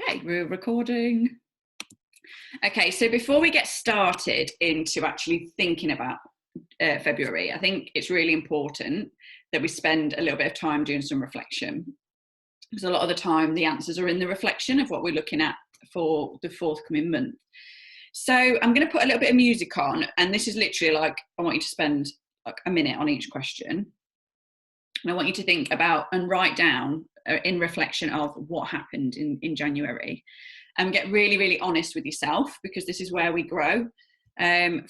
Okay, we're recording. Okay, so before we get started into actually thinking about February, I think it's really important that we spend a little bit of time doing some reflection. Because a lot of the time the answers are in the reflection of what we're looking at for the forthcoming month. So I'm going to put a little bit of music on, and this is literally like, I want you to spend like a minute on each question. And I want you to think about and write down in reflection of what happened in January, and get really, really honest with yourself, because this is where we grow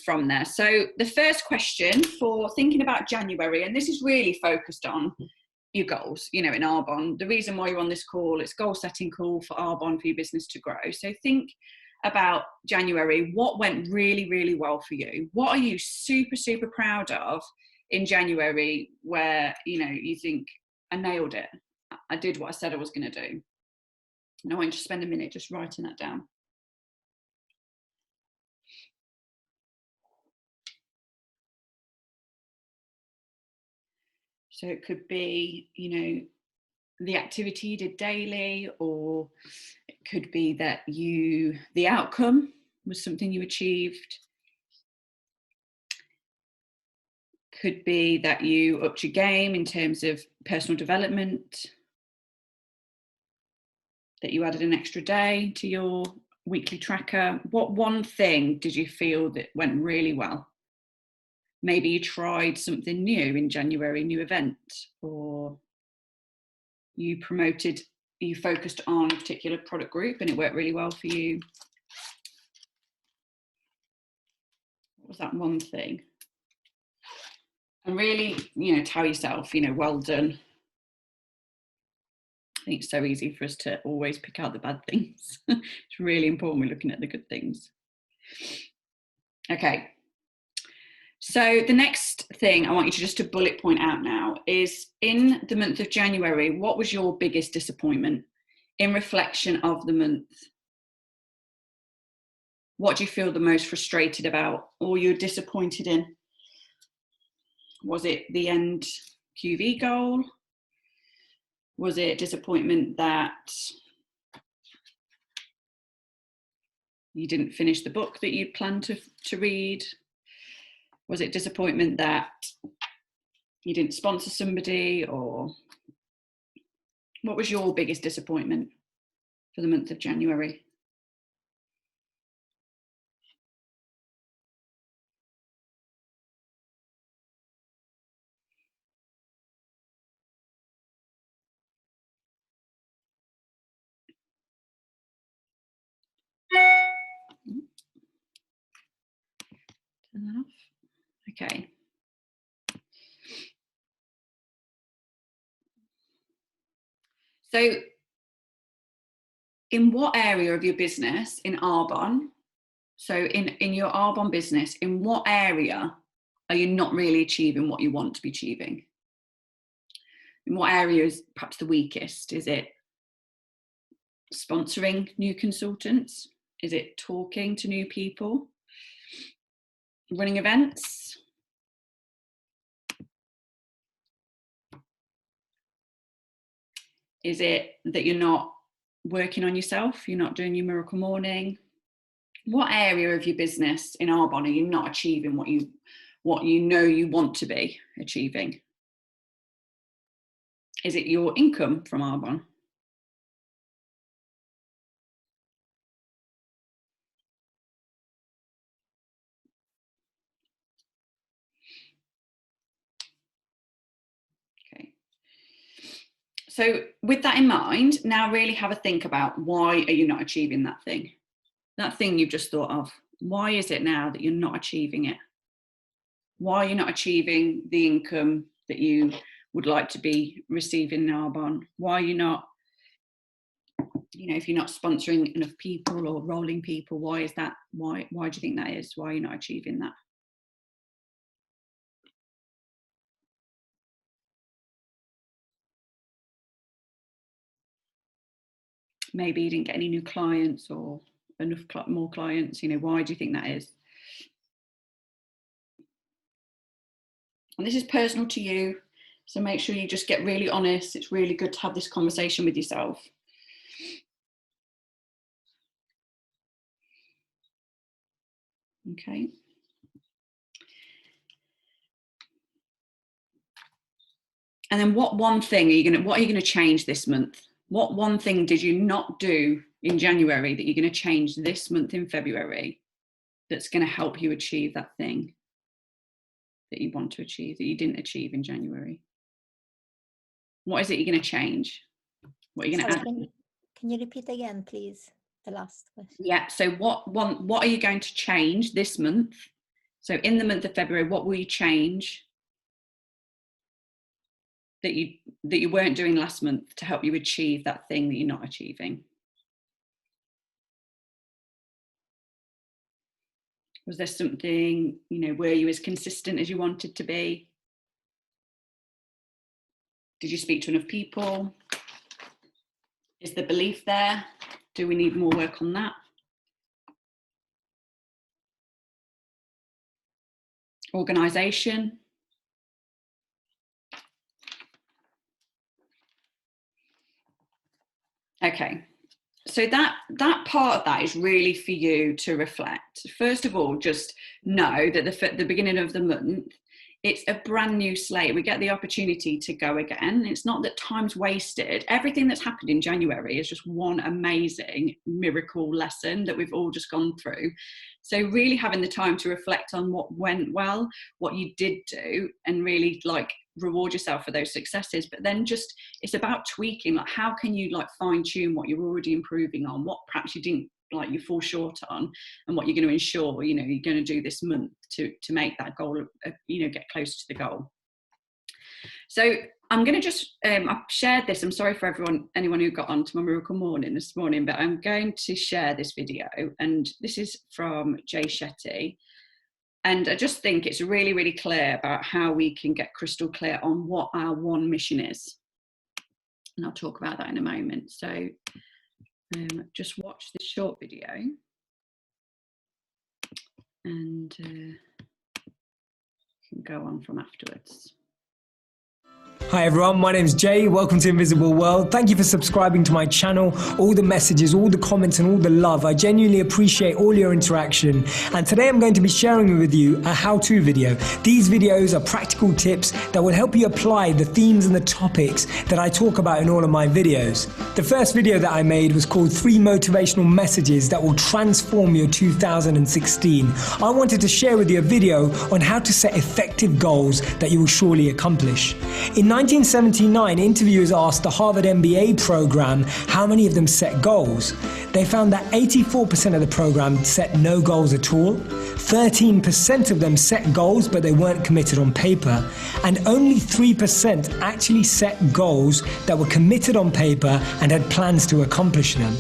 from there. So the first question for thinking about January, and this is really focused on your goals, you know, in Arbonne. The reason why you're on this call, it's goal setting call for Arbonne, for your business to grow. So think about January. What went really, really well for you? What are you super, super proud of in January, where, you know, you think, I nailed it. I did what I said I was going to do. And I want you to spend a minute just writing that down. So it could be, you know, the activity you did daily, or it could be that the outcome was something you achieved. Could be that you upped your game in terms of personal development, that you added an extra day to your weekly tracker. What one thing did you feel that went really well? Maybe you tried something new in January, new event, or you focused on a particular product group and it worked really well for you. What was that one thing? And really, you know, tell yourself, you know, well done. I think it's so easy for us to always pick out the bad things. It's really important we're looking at the good things. Okay. So the next thing I want you to just to bullet point out now is, in the month of January, what was your biggest disappointment in reflection of the month? What do you feel the most frustrated about, or you're disappointed in? Was it the end QV goal? Was it disappointment that you didn't finish the book that you planned to read? Was it disappointment that you didn't sponsor somebody? Or what was your biggest disappointment for the month of January? Turn that off. Okay. So in what area of your business in Arbonne, so in your Arbonne business, in what area are you not really achieving what you want to be achieving? In what area is perhaps the weakest? Is it sponsoring new consultants? Is it talking to new people? Running events? Is it that you're not working on yourself? You're not doing your miracle morning? What area of your business in Arbonne are you not achieving what you know you want to be achieving? Is it your income from Arbonne? Okay. So with that in mind, now really have a think about, why are you not achieving that thing? That thing you've just thought of. Why is it now that you're not achieving it? Why are you not achieving the income that you would like to be receiving in Arbonne? Why are you not, you know, if you're not sponsoring enough people or rolling people, why is that? Why do you think that is? Why are you not achieving that? Maybe you didn't get any new clients or enough more clients. You know, why do you think that is? And this is personal to you, so make sure you just get really honest. It's really good to have this conversation with yourself. Okay. And then what one thing what are you going to change this month? What one thing did you not do in January that you're going to change this month in February that's going to help you achieve that thing that you want to achieve that you didn't achieve in January? What is it you're going to change? What are you going to add? Can you repeat again, please? The last question. Yeah. So what are you going to change this month? So in the month of February, what will you change that you weren't doing last month to help you achieve that thing that you're not achieving? Was there something, were you as consistent as you wanted to be? Did you speak to enough people? Is the belief there? Do we need more work on that? Organisation. Okay, so that part of that is really for you to reflect. First of all, just know that the beginning of the month, it's a brand new slate. We get the opportunity to go again. It's not that time's wasted. Everything that's happened in January is just one amazing miracle lesson that we've all just gone through. So really having the time to reflect on what went well, what you did do, and really reward yourself for those successes. But then it's about tweaking, how can you fine tune what you're already improving on, what perhaps you didn't you fall short on, and what you're going to ensure you're going to do this month to make that goal get closer to the goal. So I'm going to just I've shared this. I'm sorry for anyone who got onto my miracle morning this morning, but I'm going to share this video, and this is from Jay Shetty. And I just think it's really, really clear about how we can get crystal clear on what our one mission is. And I'll talk about that in a moment. So just watch this short video and can go on from afterwards. Hi everyone, my name's Jay. Welcome to Invisible World. Thank you for subscribing to my channel. All the messages, all the comments and all the love. I genuinely appreciate all your interaction. And today I'm going to be sharing with you a how-to video. These videos are practical tips that will help you apply the themes and the topics that I talk about in all of my videos. The first video that I made was called 3 Motivational Messages That Will Transform Your 2016. I wanted to share with you a video on how to set effective goals that you will surely accomplish. In 1979, interviewers asked the Harvard MBA program how many of them set goals. They found that 84% of the program set no goals at all, 13% of them set goals but they weren't committed on paper, and only 3% actually set goals that were committed on paper and had plans to accomplish them.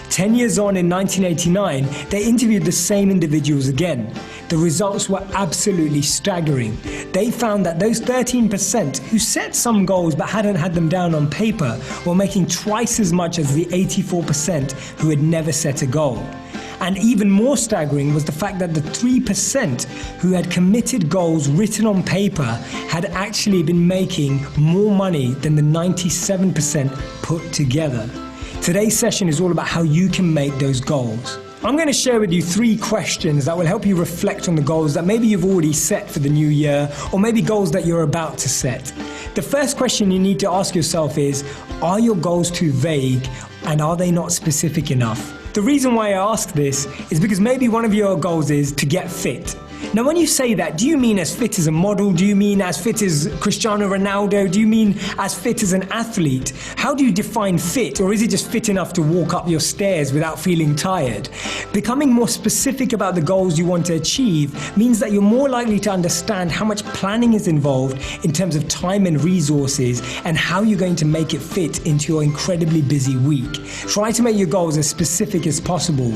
10 years on, in 1989, they interviewed the same individuals again. The results were absolutely staggering. They found that those 13% who set some goals but hadn't had them down on paper were making twice as much as the 84% who had never set a goal. And even more staggering was the fact that the 3% who had committed goals written on paper had actually been making more money than the 97% put together. Today's session is all about how you can make those goals. I'm going to share with you 3 questions that will help you reflect on the goals that maybe you've already set for the new year, or maybe goals that you're about to set. The first question you need to ask yourself is, are your goals too vague and are they not specific enough? The reason why I ask this is because maybe one of your goals is to get fit. Now, when you say that, do you mean as fit as a model? Do you mean as fit as Cristiano Ronaldo? Do you mean as fit as an athlete? How do you define fit? Or is it just fit enough to walk up your stairs without feeling tired? Becoming more specific about the goals you want to achieve means that you're more likely to understand how much planning is involved in terms of time and resources, and how you're going to make it fit into your incredibly busy week. Try to make your goals as specific as possible.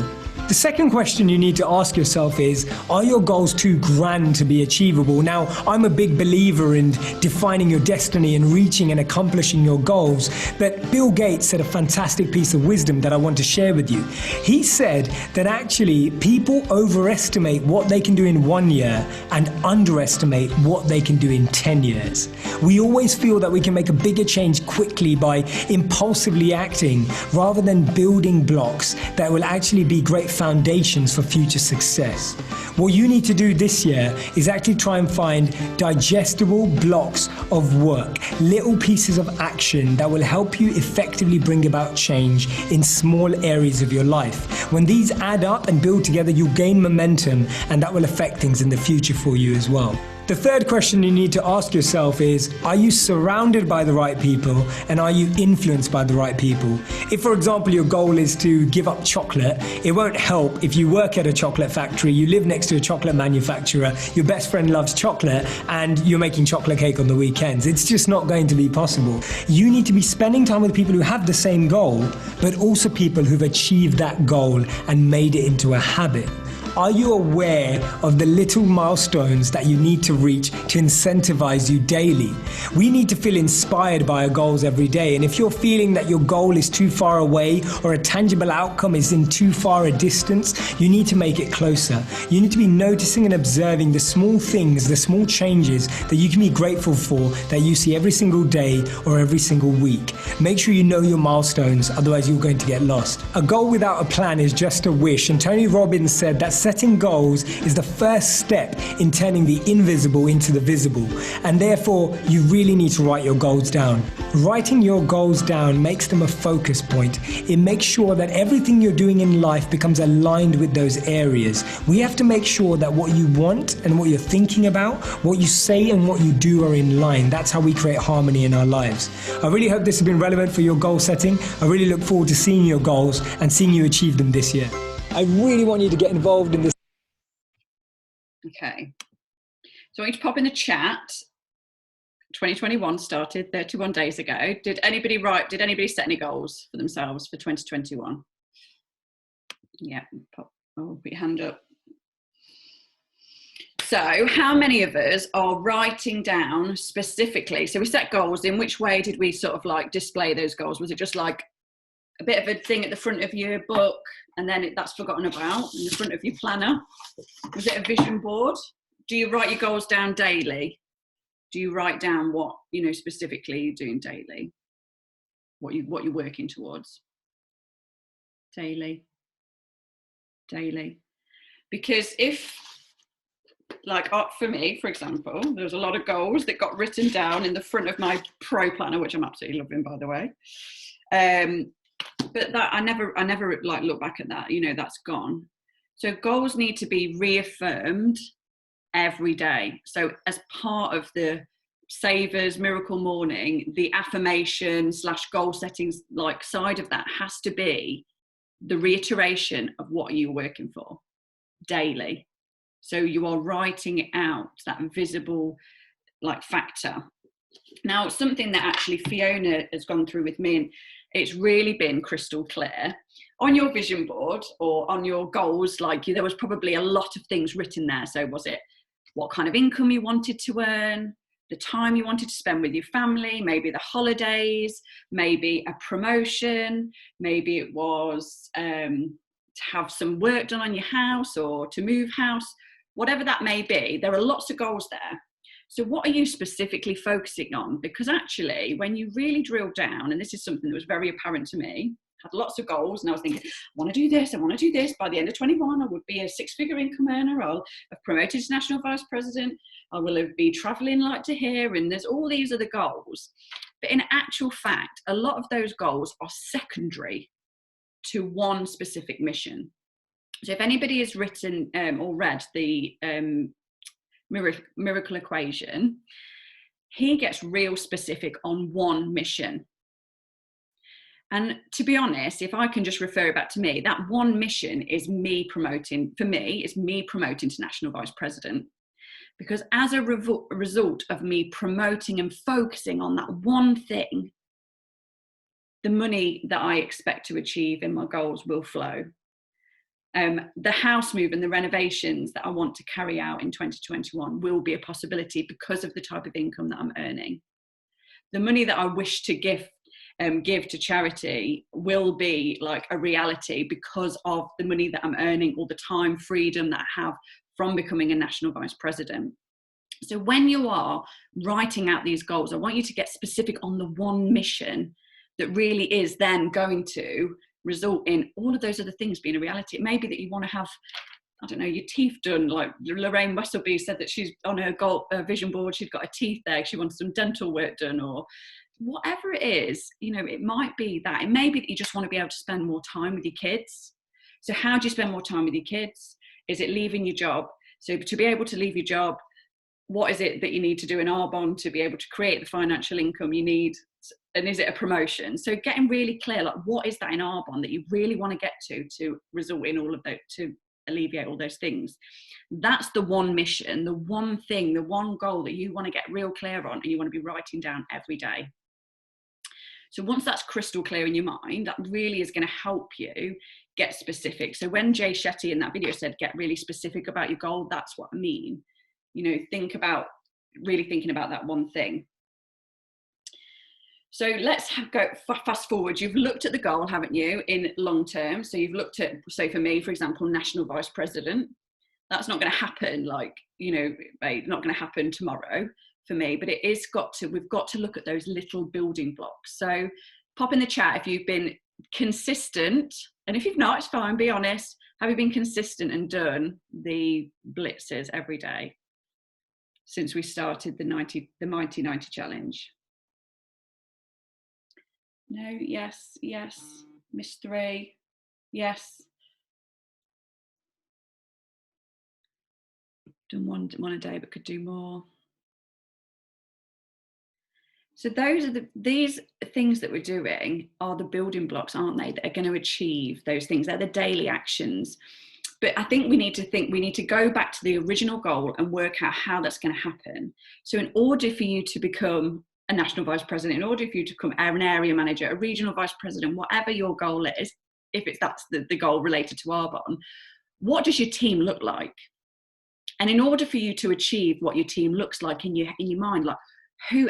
The second question you need to ask yourself is, are your goals too grand to be achievable? Now, I'm a big believer in defining your destiny and reaching and accomplishing your goals, but Bill Gates said a fantastic piece of wisdom that I want to share with you. He said that actually people overestimate what they can do in 1 year and underestimate what they can do in 10 years. We always feel that we can make a bigger change quickly by impulsively acting, rather than building blocks that will actually be great foundations for future success. What you need to do this year is actually try and find digestible blocks of work, little pieces of action that will help you effectively bring about change in small areas of your life. When these add up and build together, you'll gain momentum, and that will affect things in the future for you as well. The third question you need to ask yourself is, are you surrounded by the right people, and are you influenced by the right people? If, for example, your goal is to give up chocolate, it won't help if you work at a chocolate factory, you live next to a chocolate manufacturer, your best friend loves chocolate, and you're making chocolate cake on the weekends. It's just not going to be possible. You need to be spending time with people who have the same goal, but also people who've achieved that goal and made it into a habit. Are you aware of the little milestones that you need to reach to incentivize you daily? We need to feel inspired by our goals every day. And if you're feeling that your goal is too far away or a tangible outcome is in too far a distance, you need to make it closer. You need to be noticing and observing the small things, the small changes that you can be grateful for that you see every single day or every single week. Make sure you know your milestones, otherwise you're going to get lost. A goal without a plan is just a wish. And Tony Robbins said that setting goals is the first step in turning the invisible into the visible, and therefore you really need to write your goals down. Writing your goals down makes them a focus point. It makes sure that everything you're doing in life becomes aligned with those areas. We have to make sure that what you want and what you're thinking about, what you say and what you do are in line. That's how we create harmony in our lives. I really hope this has been relevant for your goal setting. I really look forward to seeing your goals and seeing you achieve them this year. I really want you to get involved in this. Okay, so I want you to pop in the chat. 2021 started 31 days ago. Did anybody set any goals for themselves for 2021? Yeah, put your hand up. So how many of us are writing down specifically? So we set goals. In which way did we sort of like display those goals? Was it just like a bit of a thing at the front of your book and then that's forgotten about in the front of your planner? Was it a vision board? Do you write your goals down daily? Do you write down what, specifically you're doing daily? What you're working towards? Daily. Because if, like for me, for example, there was a lot of goals that got written down in the front of my pro planner, which I'm absolutely loving, by the way. But that I never like look back at that, that's gone. So goals need to be reaffirmed every day. So as part of the Savers Miracle Morning, the affirmation / goal settings like side of that has to be the reiteration of what you're working for daily. So you are writing it out, that visible like factor. Now, something that actually Fiona has gone through with me, and it's really been crystal clear on your vision board or on your goals. Like there was probably a lot of things written there. So was it what kind of income you wanted to earn, the time you wanted to spend with your family, maybe the holidays, maybe a promotion, maybe it was to have some work done on your house or to move house, whatever that may be. There are lots of goals there. So what are you specifically focusing on? Because actually, when you really drill down, and this is something that was very apparent to me, had lots of goals, and I was thinking, I want to do this, I want to do this. By the end of 21, I would be a 6-figure income earner. I'll have promoted to national vice president. I will be traveling like to here, and there's all these other goals. But in actual fact, a lot of those goals are secondary to one specific mission. So if anybody has written or read the Miracle Equation, he gets real specific on one mission. And to be honest, if I can just refer it back to me, that one mission is me promoting to national vice president. Because as a result of me promoting and focusing on that one thing, the money that I expect to achieve in my goals will flow. The house move and the renovations that I want to carry out in 2021 will be a possibility because of the type of income that I'm earning. The money that I wish to give to charity will be like a reality because of the money that I'm earning, or the time freedom that I have from becoming a national vice president. So when you are writing out these goals, I want you to get specific on the one mission that really is then going to result in all of those other things being a reality. It may be that you want to have, I don't know, your teeth done. Like Lorraine Wesselby said that she's on her vision board, she's got her teeth there, she wants some dental work done, or whatever it is. You know, it might be that. It may be that you just want to be able to spend more time with your kids. So how do you spend more time with your kids? Is it leaving your job? So to be able to leave your job, what is it that you need to do in Arbonne to be able to create the financial income you need? And is it a promotion? So getting really clear, like, what is that in Arbonne that you really want to get to result in all of those, to alleviate all those things? That's the one mission, the one thing, the one goal that you want to get real clear on, and you want to be writing down every day. So once that's crystal clear in your mind, that really is going to help you get specific. So when Jay Shetty in that video said, get really specific about your goal, that's what I mean. You know, think about really thinking about that one thing. So let's go fast forward. You've looked at the goal, haven't you, in long term? So you've looked at, so for me, for example, national vice president. That's not going to happen, like, you know, not going to happen tomorrow for me, but we've got to look at those little building blocks. So pop in the chat if you've been consistent, and if you've not, it's fine, be honest. Have you been consistent and done the blitzes every day since we started the Mighty 90 challenge? No, yes, Miss 3, yes. Done one a day, but could do more. So those are these things that we're doing are the building blocks, aren't they, that are going to achieve those things. They're the daily actions. But I think we need to go back to the original goal and work out how that's going to happen. So in order for you to become a national vice president, in order for you to become an area manager, a regional vice president, whatever your goal is, if that's the goal related to Arbonne, what does your team look like? And in order for you to achieve what your team looks like in your mind, like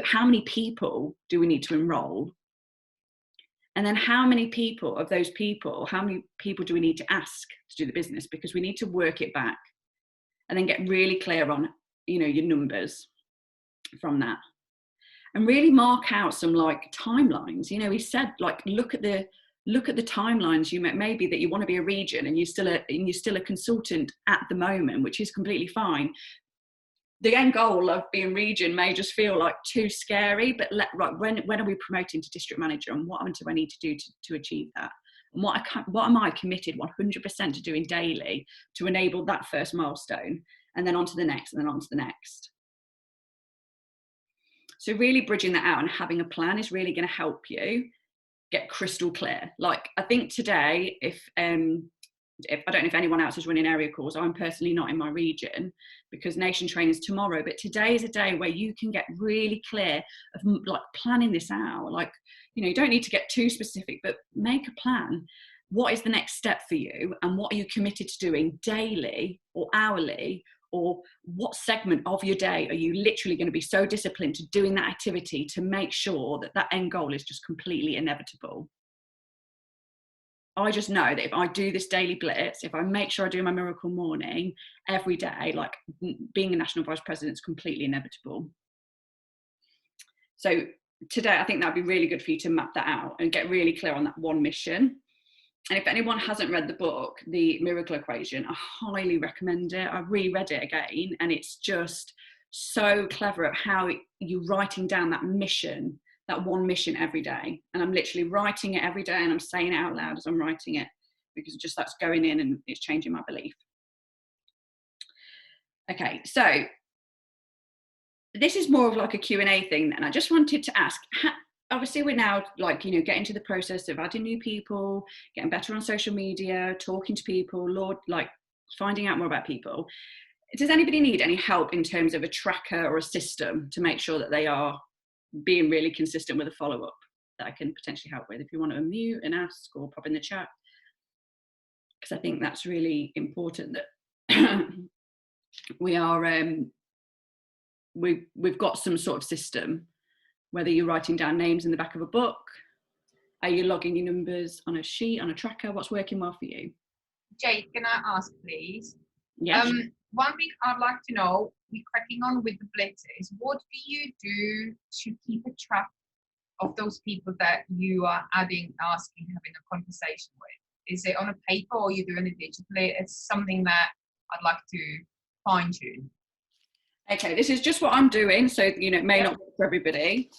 how many people do we need to enroll? And then how many people of those people, how many people do we need to ask to do the business? Because we need to work it back and then get really clear on, you know, your numbers from that. And really mark out some like timelines. You know, he said, like, look at the timelines. You maybe that you want to be a region and you're still a consultant at the moment, which is completely fine. The end goal of being region may just feel like too scary, but when are we promoting to district manager, and what do I need to do to achieve that? And what am I committed 100% to doing daily to enable that first milestone, and then on to the next, and then on to the next. So really bridging that out and having a plan is really going to help you get crystal clear. Like, I think today, if I don't know if anyone else is running area calls, I'm personally not in my region because nation training is tomorrow, but today is a day where you can get really clear of like planning this out. Like, you know, you don't need to get too specific, but make a plan. What is the next step for you, and what are you committed to doing daily or hourly, or what segment of your day are you literally going to be so disciplined to doing that activity to make sure that that end goal is just completely inevitable? I just know that if I do this daily blitz, if I make sure I do my miracle morning every day, like being a national vice president is completely inevitable. So today, I think that'd be really good for you to map that out and get really clear on that one mission. And if anyone hasn't read the book, The Miracle Equation, I highly recommend it. I reread it again, and it's just so clever at how you're writing down that mission, that one mission every day. And I'm literally writing it every day, and I'm saying it out loud as I'm writing it, because just that's going in and it's changing my belief. Okay, so this is more of like a Q&A thing then. I just wanted to ask, obviously we're now like, you know, getting to the process of adding new people, getting better on social media, talking to people, like finding out more about people. Does anybody need any help in terms of a tracker or a system to make sure that they are being really consistent with a follow-up that I can potentially help with? If you want to unmute and ask or pop in the chat, because I think that's really important that we are, we've got some sort of system. Whether you're writing down names in the back of a book, are you logging your numbers on a sheet, on a tracker? What's working well for you? Jade, can I ask, please? Yes. One thing I'd like to know, we're cracking on with the blitzes. What do you do to keep a track of those people that you are adding, asking, having a conversation with? Is it on a paper or are you doing it digitally? It's something that I'd like to fine tune. Okay, this is just what I'm doing, so it may not work for everybody.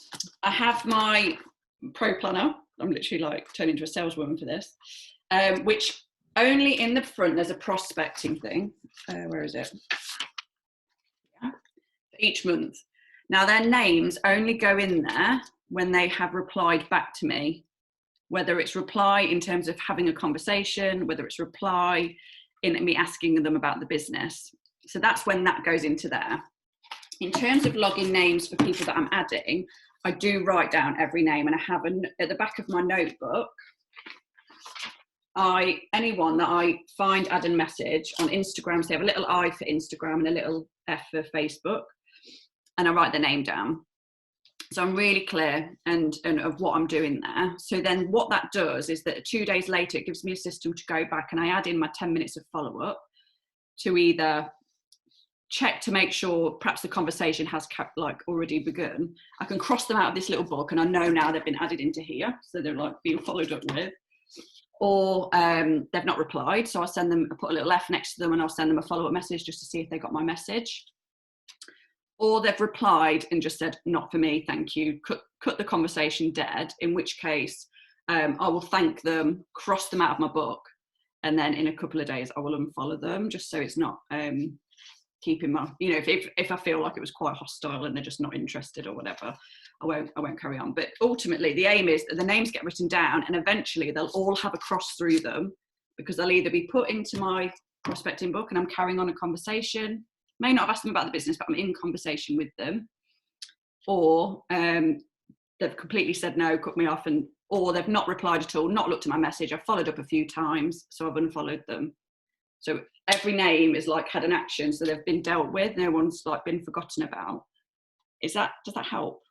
I have my pro planner. I'm literally like turning into a saleswoman for this, which only in the front there's a prospecting thing. Where is it? Yeah. Each month. Now their names only go in there when they have replied back to me, whether it's reply in terms of having a conversation, whether it's reply in me asking them about the business. So that's when that goes into there. In terms of logging names for people that I'm adding, I do write down every name, and I have at the back of my notebook, anyone that I find add and message on Instagram, so they have a little I for Instagram and a little F for Facebook, and I write their name down. So I'm really clear and of what I'm doing there. So then what that does is that 2 days later, it gives me a system to go back and I add in my 10 minutes of follow-up to either check to make sure perhaps the conversation has already begun. I can cross them out of this little book and I know now they've been added into here, so they're like being followed up with, or they've not replied, so I put a little F next to them and I'll send them a follow-up message just to see if they got my message, or they've replied and just said not for me, thank you, cut the conversation dead, in which case I will thank them, cross them out of my book, and then in a couple of days I will unfollow them, just so it's not keeping my, if I feel like it was quite hostile and they're just not interested or whatever, I won't carry on. But ultimately the aim is that the names get written down and eventually they'll all have a cross through them, because they'll either be put into my prospecting book and I'm carrying on a conversation, may not have asked them about the business, but I'm in conversation with them, or they've completely said no, cut me off, or they've not replied at all, not looked at my message, I've followed up a few times, so I've unfollowed them. So every name is like had an action, so they've been dealt with, no one's like been forgotten about. Does that help?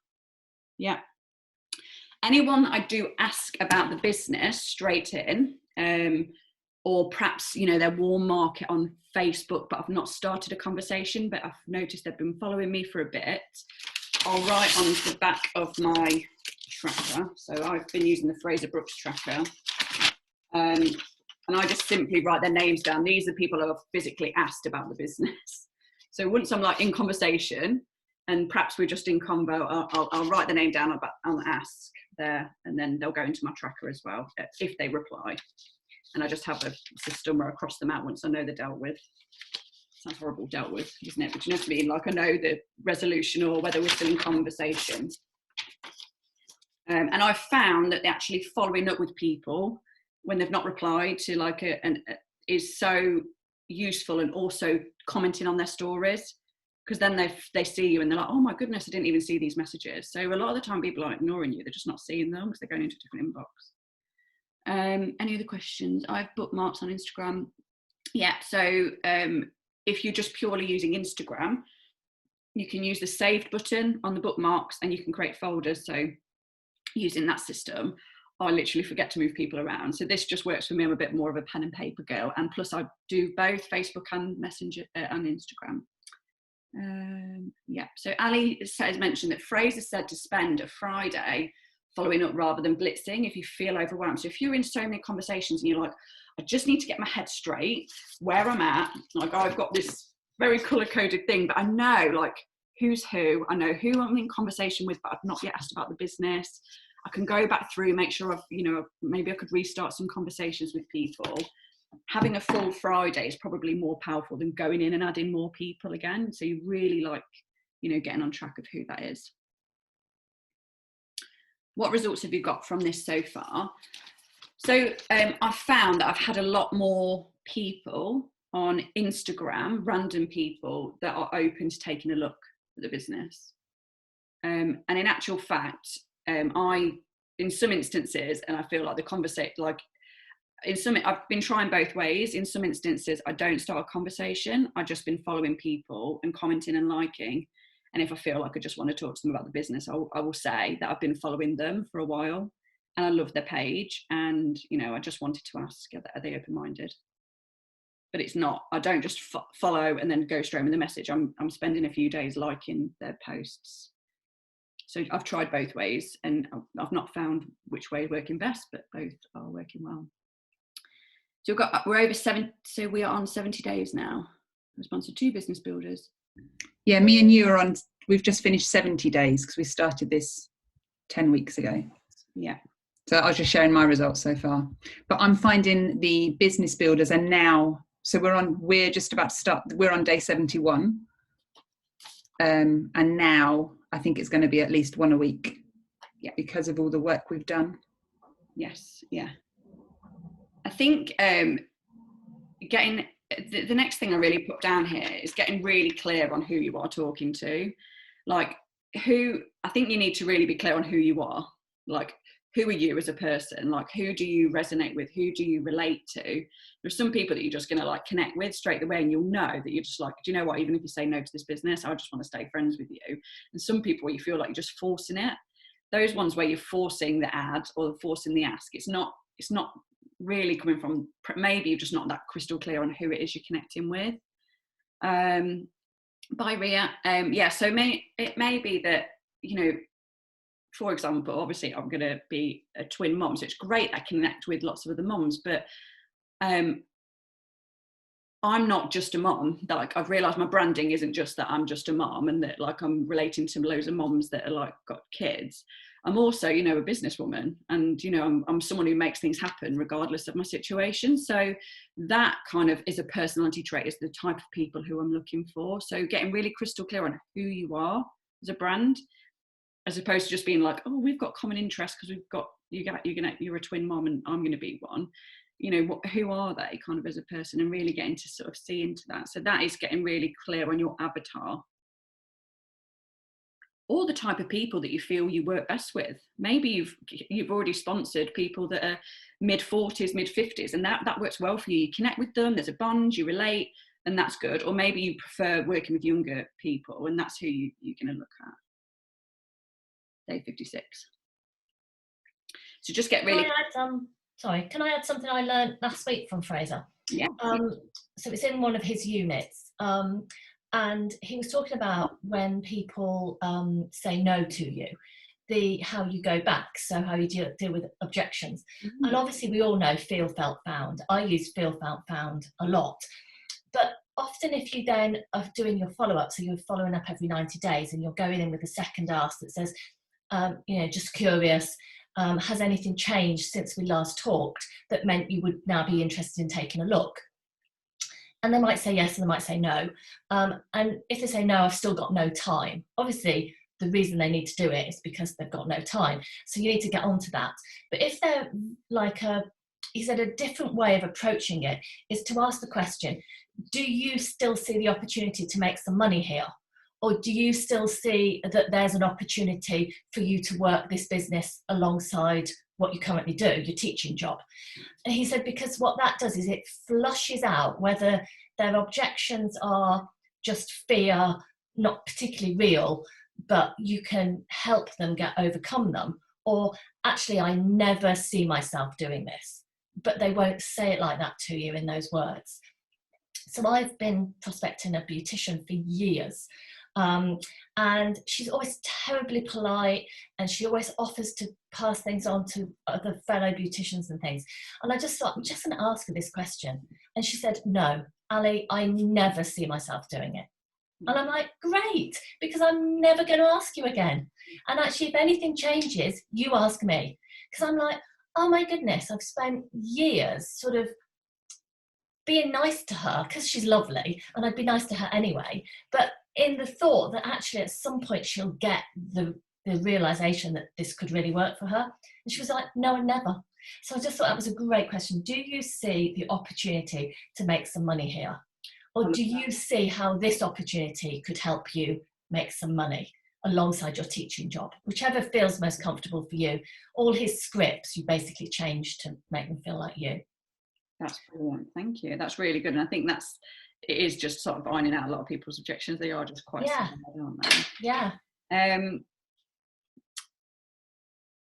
Yeah. Anyone I do ask about the business straight in, or perhaps they're warm market on Facebook, but I've not started a conversation, but I've noticed they've been following me for a bit, I'll write on the back of my tracker. So I've been using the Fraser Brooks tracker, and I just simply write their names down. These are people who have physically asked about the business. So once I'm like in conversation, and perhaps we're just in convo, I'll write the name down, I'll ask there, and then they'll go into my tracker as well if they reply. And I just have a system where I cross them out once I know they're dealt with. Sounds horrible, dealt with, isn't it? But you know what I mean? Like I know the resolution or whether we're still in conversation. And I've found that actually following up with people when they've not replied to is so useful, and also commenting on their stories, because then they see you and they're like, oh my goodness, I didn't even see these messages. So a lot of the time people are ignoring you, they're just not seeing them because they're going into a different inbox. Any other questions? I have bookmarks on Instagram. Yeah, so if you're just purely using Instagram, you can use the saved button on the bookmarks and you can create folders. So using that system, I literally forget to move people around. So this just works for me. I'm a bit more of a pen and paper girl. And plus I do both Facebook and Messenger and Instagram. Yeah, so Ali has mentioned that Fraser said to spend a Friday following up rather than blitzing if you feel overwhelmed. So if you're in so many conversations and you're like, I just need to get my head straight where I'm at, like I've got this very color-coded thing, but I know like who's who, I know who I'm in conversation with, but I've not yet asked about the business. I can go back through, make sure I've, maybe I could restart some conversations with people. Having a full Friday is probably more powerful than going in and adding more people again. So you really like, getting on track of who that is. What results have you got from this so far? So I've found that I've had a lot more people on Instagram, random people that are open to taking a look at the business. And in actual fact, in some instances, and I feel like the conversation, I've been trying both ways. In some instances, I don't start a conversation. I've just been following people and commenting and liking. And if I feel like I just want to talk to them about the business, I will say that I've been following them for a while and I love their page. And, I just wanted to ask, are they open-minded? But it's not, I don't just follow and then go straight with the message. I'm spending a few days liking their posts. So I've tried both ways, and I've not found which way is working best, but both are working well. So we're over 7, so we are on 70 days now. We sponsored 2 business builders. Yeah, me and you are on, we've just finished 70 days because we started this 10 weeks ago. Yeah. So I was just sharing my results so far. But I'm finding the business builders are now, so we're just about to start, we're on day 71. And now I think it's going to be at least 1 a week. Yeah, because of all the work we've done. Yes, yeah. I think getting the next thing I really put down here is getting really clear on who you are talking to. Like, I think you need to really be clear on who you are. Like, who are you as a person? Like, who do you resonate with? Who do you relate to? There's some people that you're just going to like connect with straight away, and you'll know that you're just like, do you know what? Even if you say no to this business, I just want to stay friends with you. And some people where you feel like you're just forcing it. Those ones where you're forcing the ad or forcing the ask, it's not really coming from, maybe you're just not that crystal clear on who it is you're connecting with. Bye, Ria. Yeah, so it may be that, you know, for example, obviously I'm going to be a twin mom, so it's great I connect with lots of other moms, but I'm not just a mom. That, like, I've realised my branding isn't just that I'm just a mom and that like I'm relating to loads of moms that are like got kids. I'm also, you know, a businesswoman, and you know, I'm someone who makes things happen regardless of my situation. So that kind of is a personality trait, is the type of people who I'm looking for. So getting really crystal clear on who you are as a brand, as opposed to just being like, oh, we've got common interests because we've got you're a twin mom and I'm going to be one. You know, who are they kind of as a person, and really getting to sort of see into that. So that is getting really clear on your avatar, or the type of people that you feel you work best with. Maybe you've already sponsored people that are mid-40s, mid-50s, and that works well for you. You connect with them, there's a bond, you relate, and that's good. Or maybe you prefer working with younger people, and that's who you're going to look at. Day 56. So just get really... Can I add something I learned last week from Fraser? Yeah. So it's in one of his units. And he was talking about when people say no to you, how you go back, so how you deal with objections. Mm-hmm. And obviously we all know feel, felt, found. I use feel, felt, found a lot. But often if you then are doing your follow-up, so you're following up every 90 days and you're going in with a second ask that says, you know, just curious, has anything changed since we last talked that meant you would now be interested in taking a look? And they might say yes, and they might say no. And if they say no, I've still got no time. Obviously, the reason they need to do it is because they've got no time. So you need to get onto that. But if they're like he said a different way of approaching it is to ask the question, do you still see the opportunity to make some money here? Or do you still see that there's an opportunity for you to work this business alongside what you currently do, your teaching job? And he said, because what that does is it flushes out whether their objections are just fear, not particularly real, but you can help them overcome them, or actually I never see myself doing this, but they won't say it like that to you in those words. So I've been prospecting a beautician for years. And she's always terribly polite, and she always offers to pass things on to other fellow beauticians and things. And I just thought, I'm just going to ask her this question. And she said, no, Ali, I never see myself doing it. And I'm like, great, because I'm never going to ask you again. And actually, if anything changes, you ask me. Because I'm like, oh my goodness, I've spent years sort of being nice to her because she's lovely, and I'd be nice to her anyway. But in the thought that actually at some point she'll get the realization that this could really work for her. And she was like, no, never. So I just thought that was a great question. Do you see the opportunity to make some money here? Or do you see how this opportunity could help you make some money alongside your teaching job? Whichever feels most comfortable for you. All his scripts, you basically change to make them feel like you. That's brilliant. Thank you. That's really good. And I think it is just sort of ironing out a lot of people's objections. They are just quite similar, aren't they? Yeah.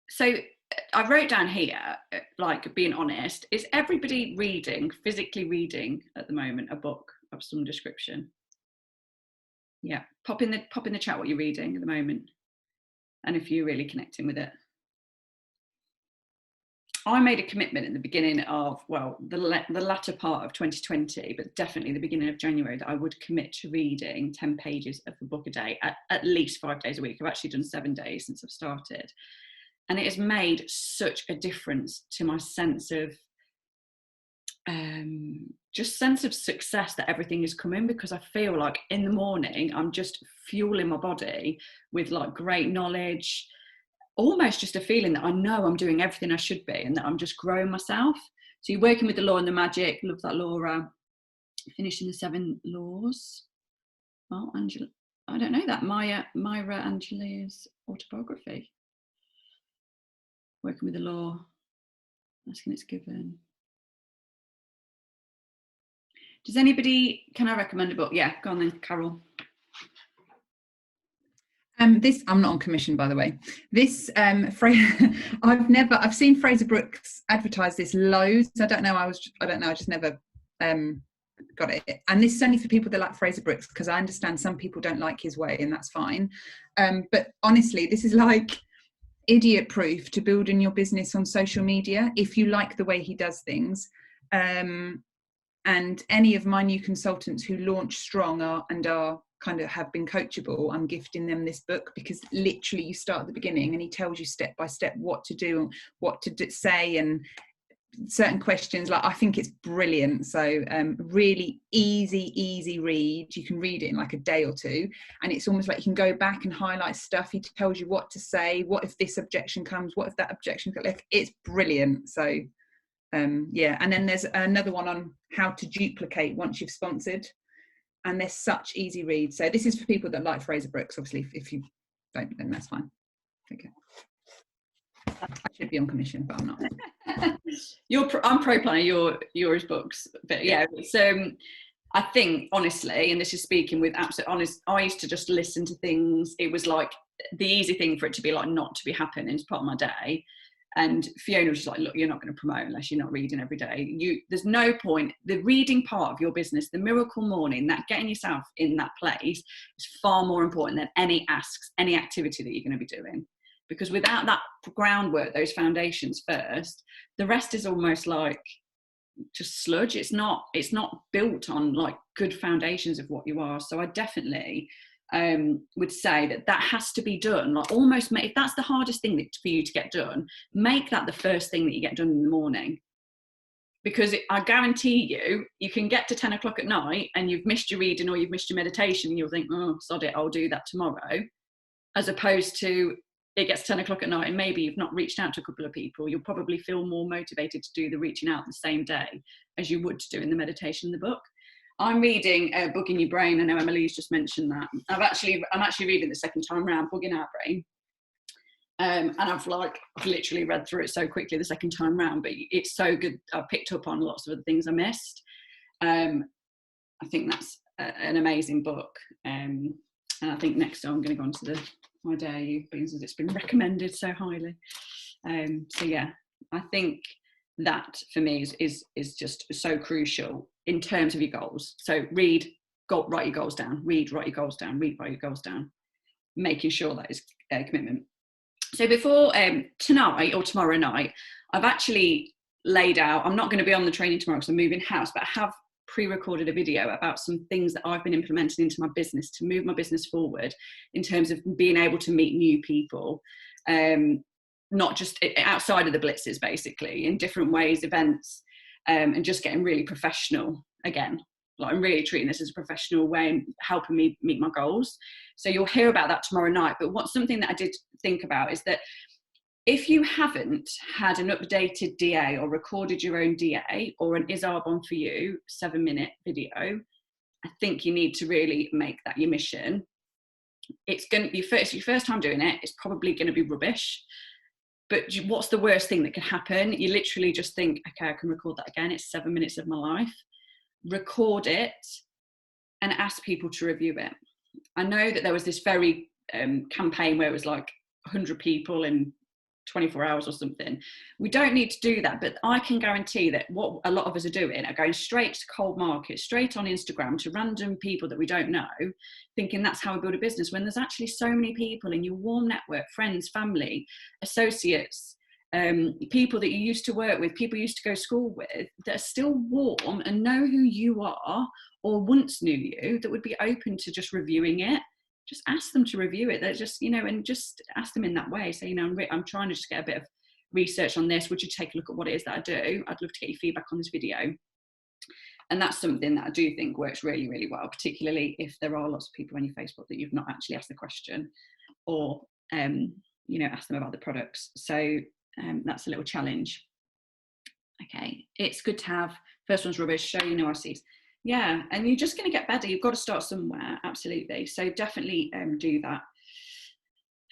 So I wrote down here, like, being honest, is everybody physically reading at the moment a book of some description? Yeah. Pop in the chat what you're reading at the moment. and if you're really connecting with it. I made a commitment at the beginning of, well, the latter part of 2020, but definitely the beginning of January, that I would commit to reading 10 pages of a book a day, at least 5 days a week. I've actually done 7 days since I've started. And it has made such a difference to my sense of, just sense of success, that everything is coming, because I feel like in the morning, I'm just fueling my body with like great knowledge, almost just a feeling that I know I'm doing everything I should be, and that I'm just growing myself. So you're working with the law and the magic. Love that, Laura. Finishing the 7 laws. Oh, Angela, I don't know that. Myra Angelou's autobiography. Working with the law. Asking it's given. Does anybody, can I recommend a book? Yeah, go on then, Carol. This, I'm not on commission, by the way. This I've seen Fraser Brooks advertise this loads. I don't know, I just never got it. And this is only for people that like Fraser Brooks, because I understand some people don't like his way, and that's fine. But honestly, this is like idiot proof to building your business on social media if you like the way he does things. And any of my new consultants who launch strong are kind of have been coachable, I'm gifting them this book, because literally you start at the beginning and he tells you step by step what to do, what to say, and certain questions. Like, I think it's brilliant. So really easy read. You can read it in like a day or two, and it's almost like you can go back and highlight stuff. He tells you what to say, what if this objection comes, what if that objection got left. It's brilliant. So yeah, and then there's another one on how to duplicate once you've sponsored, and they're such easy reads. So this is for people that like Fraser Brooks. Obviously, if you don't, then that's fine. Okay. I should be on commission, but I'm not. I'm pro planner, you're his books. But yeah, it's I think, honestly, and this is speaking with absolute honest, I used to just listen to things. It was like the easy thing for it to be like not to be happening as part of my day. And Fiona was just like, look, you're not going to promote unless you're not reading every day. There's no point. The reading part of your business, the miracle morning, that getting yourself in that place is far more important than any asks, any activity that you're going to be doing. Because without that groundwork, those foundations first, the rest is almost like just sludge. It's not built on like good foundations of what you are. So I definitely would say that has to be done. Like, almost, if that's the hardest thing for you to get done, make that the first thing that you get done in the morning. Because I guarantee you can get to 10 o'clock at night and you've missed your reading or you've missed your meditation, and you'll think, oh, sod it, I'll do that tomorrow. As opposed to, it gets 10 o'clock at night and maybe you've not reached out to a couple of people. You'll probably feel more motivated to do the reaching out the same day as you would to do in the meditation in the book. I'm reading Bug in Your Brain. I know Emily's just mentioned that. I'm actually reading the second time round, Bug in Our Brain. And I've literally read through it so quickly the second time round, but it's so good. I've picked up on lots of other things I missed. I think that's an amazing book. And I think next time I'm going to go on to My Dare You, because it's been recommended so highly. So yeah, I think that for me is just so crucial in terms of your goals. So write your goals down, write your goals down, write your goals down, making sure that is a commitment. So before tonight or tomorrow night, I've actually laid out, I'm not going to be on the training tomorrow because I'm moving house, but I have pre-recorded a video about some things that I've been implementing into my business to move my business forward in terms of being able to meet new people, not just outside of the blitzes, basically, in different ways, events, and just getting really professional again. Like, I'm really treating this as a professional way and helping me meet my goals. So you'll hear about that tomorrow night. But something that I did think about is that if you haven't had an updated DA or recorded your own DA or an Is Arbon for You 7-minute video, I think you need to really make that your mission. It's going to be your first time doing it. It's probably going to be rubbish. But what's the worst thing that could happen? You literally just think, okay, I can record that again. It's 7 minutes of my life. Record it and ask people to review it. I know that there was this very campaign where it was like 100 people and 24 hours or something. We don't need to do that, but I can guarantee that what a lot of us are doing are going straight to cold market, straight on Instagram to random people that we don't know, thinking that's how we build a business, when there's actually so many people in your warm network, friends, family, associates, people that you used to work with, people you used to go to school with, that are still warm and know who you are or once knew you, that would be open to just reviewing it. Just ask them to review it. They're just, and just ask them in that way. Say, I'm trying to just get a bit of research on this. Would you take a look at what it is that I do? I'd love to get your feedback on this video. And that's something that I do think works really, really well, particularly if there are lots of people on your Facebook that you've not actually asked the question, or, ask them about the products. So that's a little challenge. Okay, it's good to have first one's rubbish, show you no RCs. Yeah, and you're just going to get better. You've got to start somewhere, absolutely. So definitely do that.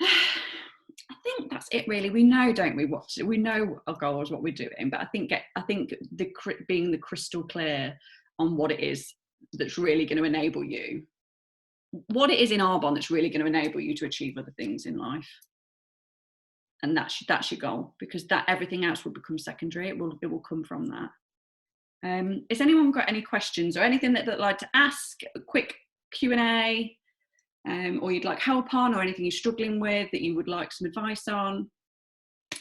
I think that's it, really. We know, don't we? We know our goals, what we're doing, but I think being the crystal clear on what it is that's really going to enable you, what it is in Arbonne that's really going to enable you to achieve other things in life. And that's your goal, because that everything else will become secondary. It will come from that. Has anyone got any questions or anything that they'd like to ask? A quick Q&A, or you'd like help on, or anything you're struggling with that you would like some advice on?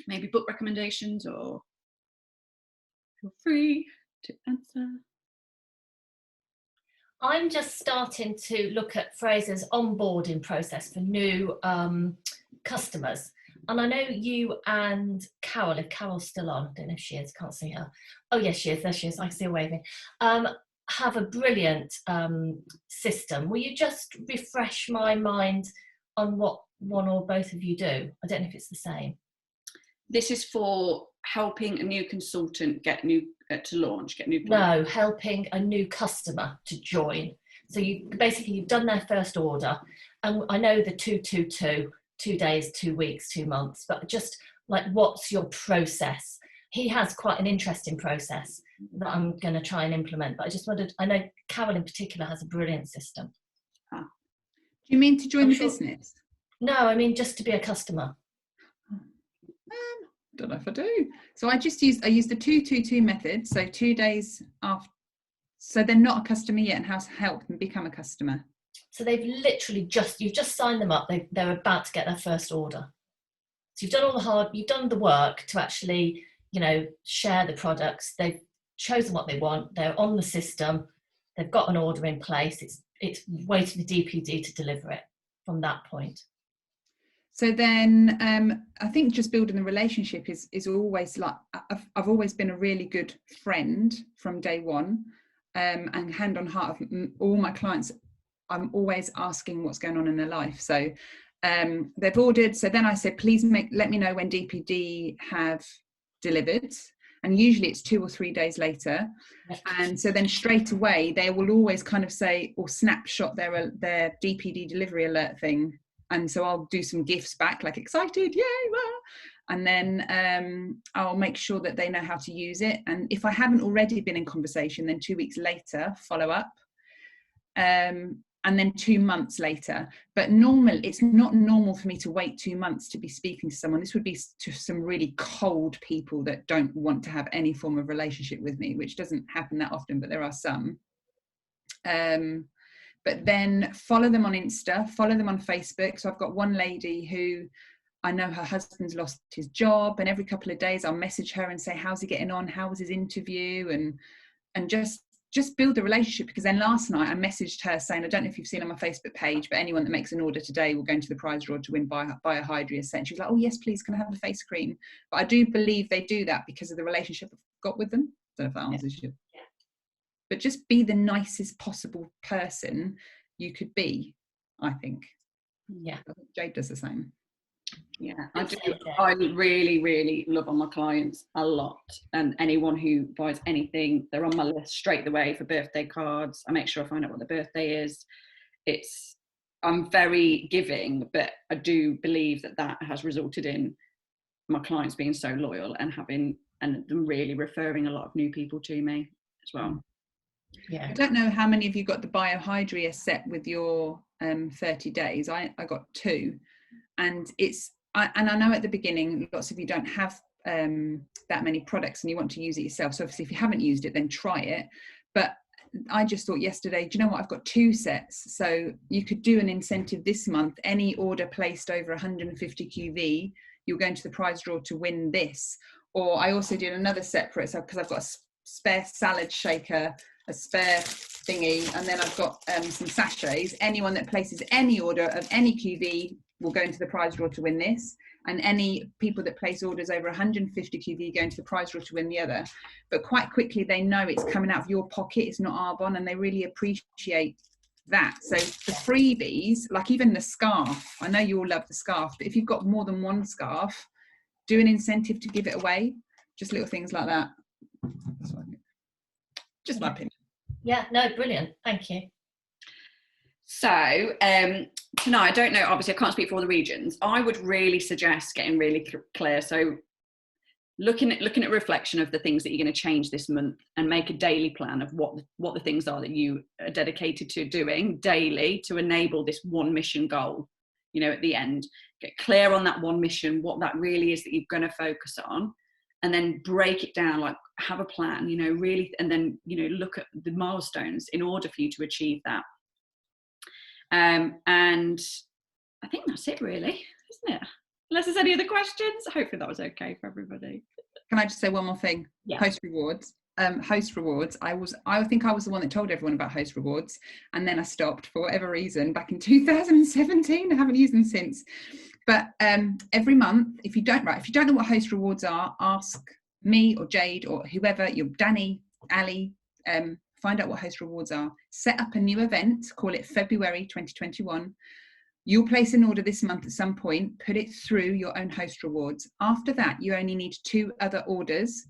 Maybe book recommendations, or feel free to answer. I'm just starting to look at Fraser's onboarding process for new customers. And I know you and Carol, if Carol's still on, I don't know if she is, can't see her. Oh yes, she is, there she is, I can see her waving. Have a brilliant system. Will you just refresh my mind on what one or both of you do? I don't know if it's the same. This is for helping a new consultant get new products. No, helping a new customer to join. So you've done their first order, and I know the 222, 2 days, 2 weeks, 2 months, but just like, what's your process? He has quite an interesting process that I'm going to try and implement, but I know Carol in particular has a brilliant system. Do you mean to join the business? No, I mean just to be a customer. Don't know if I do. So I use the 222 method. So 2 days after, so they're not a customer yet, and how to help them become a customer. So they've literally you've just signed them up. They're about to get their first order. So you've done the work to actually, share the products. They've chosen what they want. They're on the system. They've got an order in place. It's waiting for DPD to deliver it from that point. So then I think just building the relationship is always like, I've always been a really good friend from day one, and hand on heart of all my clients, I'm always asking what's going on in their life. So they've ordered. So then I said, please let me know when DPD have delivered. And usually it's 2 or 3 days later. And so then straight away, they will always kind of say, or snapshot their DPD delivery alert thing. And so I'll do some gifts back, like excited, yay, wow. And then I'll make sure that they know how to use it. And if I haven't already been in conversation, then 2 weeks later, follow up. And then 2 months later. But it's not normal for me to wait 2 months to be speaking to someone. This would be to some really cold people that don't want to have any form of relationship with me, which doesn't happen that often, but there are some. But then follow them on Insta, follow them on Facebook. So I've got one lady who I know her husband's lost his job, and every couple of days I'll message her and say, how's he getting on? How was his interview? And just build the relationship, because then last night I messaged her saying, I don't know if you've seen on my Facebook page, but anyone that makes an order today will go into the prize draw to win Biohydria set. And she was like, oh yes, please, can I have the face cream? But I do believe they do that because of the relationship I've got with them. I don't know if that answers you. But just be the nicest possible person you could be, I think. Yeah. I think Jade does the same. Yeah, I do. I really, really love on my clients a lot, and anyone who buys anything, they're on my list straight away for birthday cards. I make sure I find out what their birthday is. I'm very giving, but I do believe that has resulted in my clients being so loyal and them really referring a lot of new people to me as well. Yeah. I don't know how many of you got the Biohydria set with your 30 days. I got 2. And it's and I know at the beginning, lots of you don't have that many products and you want to use it yourself. So obviously if you haven't used it, then try it. But I just thought yesterday, do you know what? I've got 2 sets. So you could do an incentive this month. Any order placed over 150 QV, you'll go into the prize draw to win this. Or I also did another separate, so because I've got a spare salad shaker, a spare thingy, and then I've got some sachets. Anyone that places any order of any QV will go into the prize draw to win this. And any people that place orders over 150 QV go into the prize draw to win the other. But quite quickly they know it's coming out of your pocket, it's not Arbonne, and they really appreciate that. So the freebies, like even the scarf, I know you all love the scarf, but if you've got more than one scarf, do an incentive to give it away. Just little things like that. That's what I think. Just my opinion. Yeah, no, brilliant. Thank you. So tonight, I don't know, obviously I can't speak for all the regions. I would really suggest getting really clear. So looking at reflection of the things that you're going to change this month, and make a daily plan of what the things are that you are dedicated to doing daily to enable this one mission goal, you know, at the end. Get clear on that one mission, what that really is that you're going to focus on, and then break it down, like have a plan, you know, really, and then, you know, look at the milestones in order for you to achieve that. And I think that's it really, isn't it? Unless there's any other questions. Hopefully that was okay for everybody. Can I just say one more thing? Yeah. Host rewards. Host rewards. I think I was the one that told everyone about host rewards, and then I stopped for whatever reason back in 2017. I haven't used them since. But every month, if you don't know what host rewards are, ask me or Jade or whoever, Danny, Ali, find out what host rewards are. Set up a new event, call it February 2021. You'll place an order this month at some point, put it through your own host rewards. After that, you only need 2 other orders.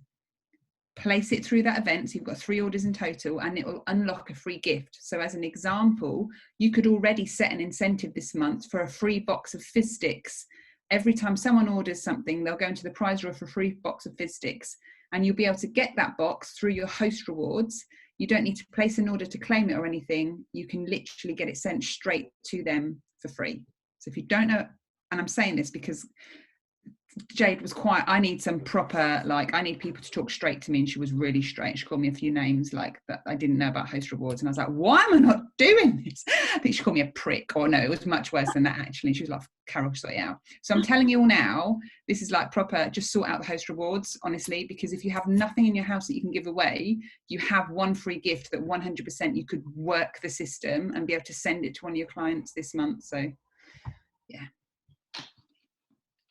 Place it through that event, so you've got 3 orders in total, and it will unlock a free gift. So as an example, you could already set an incentive this month for a free box of fizz sticks. Every time someone orders something, they'll go into the prize draw for a free box of fizz sticks, and you'll be able to get that box through your host rewards. You don't need to place an order to claim it or anything. You can literally get it sent straight to them for free. So if you don't know, and I'm saying this because Jade was quite, I need some proper, like, I need people to talk straight to me, and she was really straight. She called me a few names like that I didn't know about host rewards, and I was like, why am I not doing this? I think she called me a prick, or no, it was much worse than that actually. She was like, Carol, sort it out. So I'm telling you all now, this is like proper, just sort out the host rewards, honestly, because if you have nothing in your house that you can give away, you have one free gift that 100% you could work the system and be able to send it to one of your clients this month. So yeah.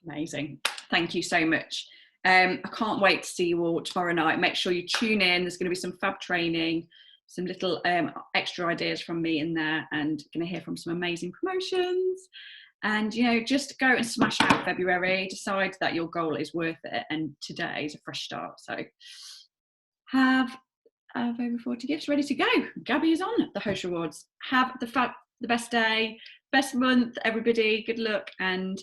Amazing. Thank you so much. I can't wait to see you all tomorrow night. Make sure you tune in. There's going to be some fab training, some little extra ideas from me in there, and going to hear from some amazing promotions. And, you know, just go and smash out February. Decide that your goal is worth it. And today is a fresh start. So have over 40 gifts ready to go. Gabby is on the host rewards. Have the best day, best month, everybody. Good luck. And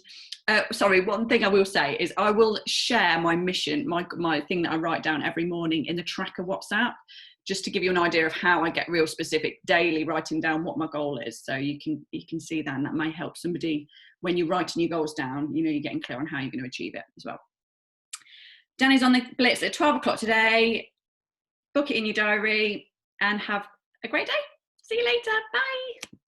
sorry, one thing I will say is I will share my mission, my thing that I write down every morning in the tracker WhatsApp, just to give you an idea of how I get real specific daily, writing down what my goal is. So you can see that, and that may help somebody when you're writing your goals down. You know, you're getting clear on how you're going to achieve it as well. Danny's on the Blitz at 12 o'clock today. Book it in your diary and have a great day. See you later. Bye.